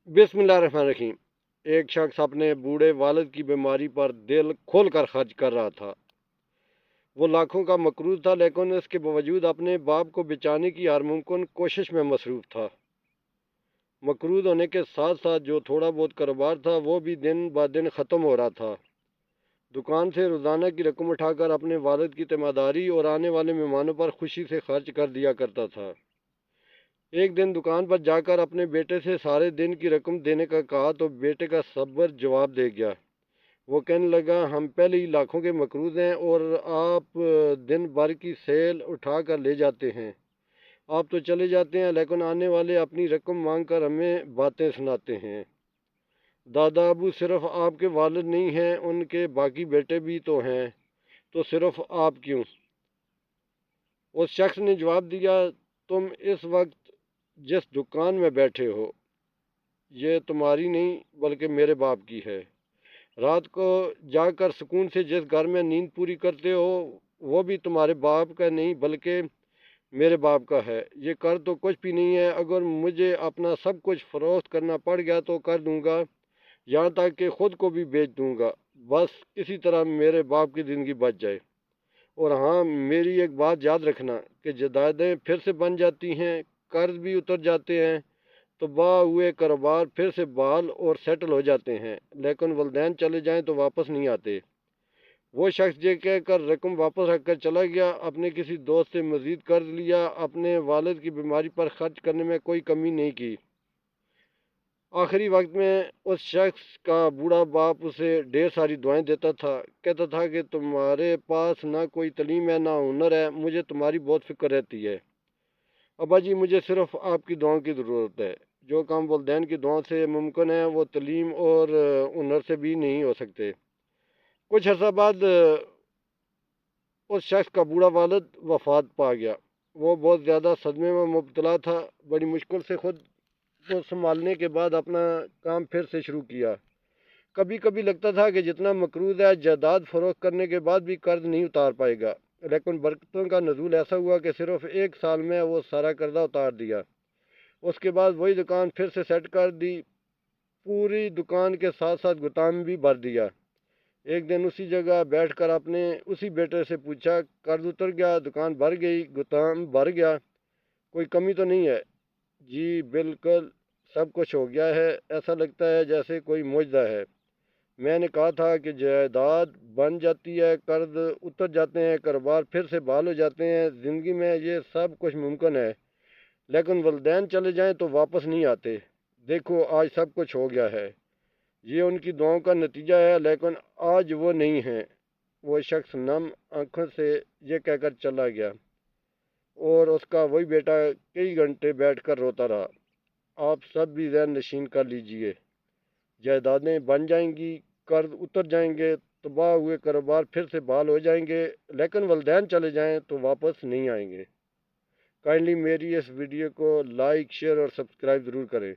बिस्मिल्लाहिर्रहमानिर्रहीम। एक शख्स अपने बूढ़े वालिद की बीमारी पर दिल खोल कर खर्च कर रहा था। वो लाखों का मकरूज था, लेकिन इसके बावजूद अपने बाप को बचाने की हर मुमकिन कोशिश में मसरूफ़ था। मकरूज होने के साथ साथ जो थोड़ा बहुत कारोबार था वो भी दिन ब दिन ख़त्म हो रहा था। दुकान से रोज़ाना की रकम उठाकर अपने वालिद की तीमारदारी और आने वाले मेहमानों पर खुशी से खर्च कर दिया करता था। एक दिन दुकान पर जाकर अपने बेटे से सारे दिन की रकम देने का कहा तो बेटे का सब्र जवाब दे गया। वो कहने लगा, हम पहले ही लाखों के मकरूज हैं और आप दिन भर की सेल उठा कर ले जाते हैं। आप तो चले जाते हैं, लेकिन आने वाले अपनी रकम मांग कर हमें बातें सुनाते हैं। दादा अबू सिर्फ आपके वालिद नहीं हैं, उनके बाकी बेटे भी तो हैं, तो सिर्फ आप क्यों? उस शख्स ने जवाब दिया, तुम इस वक्त जिस दुकान में बैठे हो ये तुम्हारी नहीं बल्कि मेरे बाप की है। रात को जाकर सुकून से जिस घर में नींद पूरी करते हो वो भी तुम्हारे बाप का नहीं बल्कि मेरे बाप का है। ये कर तो कुछ भी नहीं है, अगर मुझे अपना सब कुछ फरोख्त करना पड़ गया तो कर दूंगा, यहाँ तक कि खुद को भी बेच दूंगा, बस इसी तरह मेरे बाप की ज़िंदगी बच जाए। और हाँ, मेरी एक बात याद रखना कि जायदादें फिर से बन जाती हैं, कर्ज भी उतर जाते हैं, तबाह हुए कारोबार फिर से बहाल और सेटल हो जाते हैं, लेकिन वलदैन चले जाएं तो वापस नहीं आते। वो शख्स ये कहकर रकम वापस रख कर चला गया। अपने किसी दोस्त से मज़ीद कर्ज लिया, अपने वालिद की बीमारी पर खर्च करने में कोई कमी नहीं की। आखिरी वक्त में उस शख्स का बूढ़ा बाप उसे ढेर सारी दुआएं देता था, कहता था कि तुम्हारे पास ना कोई तलीम है ना हुनर है, मुझे तुम्हारी बहुत फिक्र रहती है। अब्बा जी, मुझे सिर्फ आपकी दुआओं की ज़रूरत है। जो काम वालिदैन की दुआओं से मुमकिन है वो तलीम और हुनर से भी नहीं हो सकते। कुछ अर्सा बाद उस शख्स का बूढ़ा वालिद वफात पा गया। वो बहुत ज़्यादा सदमे में मुब्तला था। बड़ी मुश्किल से खुद को संभालने के बाद अपना काम फिर से शुरू किया। कभी कभी लगता था कि जितना मकरूज है जायदाद फरोख्त करने के बाद भी कर्ज नहीं उतार पाएगा, लेकिन बरकतों का नज़ूल ऐसा हुआ कि सिर्फ एक साल में वो सारा कर्जा उतार दिया। उसके बाद वही दुकान फिर से सेट कर दी, पूरी दुकान के साथ साथ गुदाम भी भर दिया। एक दिन उसी जगह बैठकर अपने उसी बेटे से पूछा, कर्ज उतर गया, दुकान भर गई, गुदाम भर गया, कोई कमी तो नहीं है? जी बिल्कुल, सब कुछ हो गया है, ऐसा लगता है जैसे कोई मुजदा है। मैंने कहा था कि जायदाद बन जाती है, कर्ज उतर जाते हैं, कारोबार फिर से बहाल हो जाते हैं, ज़िंदगी में ये सब कुछ मुमकिन है, लेकिन वलदैन चले जाएं तो वापस नहीं आते। देखो आज सब कुछ हो गया है, ये उनकी दुआओं का नतीजा है, लेकिन आज वो नहीं हैं। वो शख्स नम आंखों से ये कहकर चला गया और उसका वही बेटा कई घंटे बैठकर रोता रहा। आप सब भी ज़हन नशीन कर लीजिए, जायदादें बन जाएंगी, कर्ज उतर जाएंगे, तबाह हुए कारोबार फिर से बहाल हो जाएंगे, लेकिन वलदैन चले जाएं तो वापस नहीं आएंगे। काइंडली मेरी इस वीडियो को लाइक शेयर और सब्सक्राइब ज़रूर करें।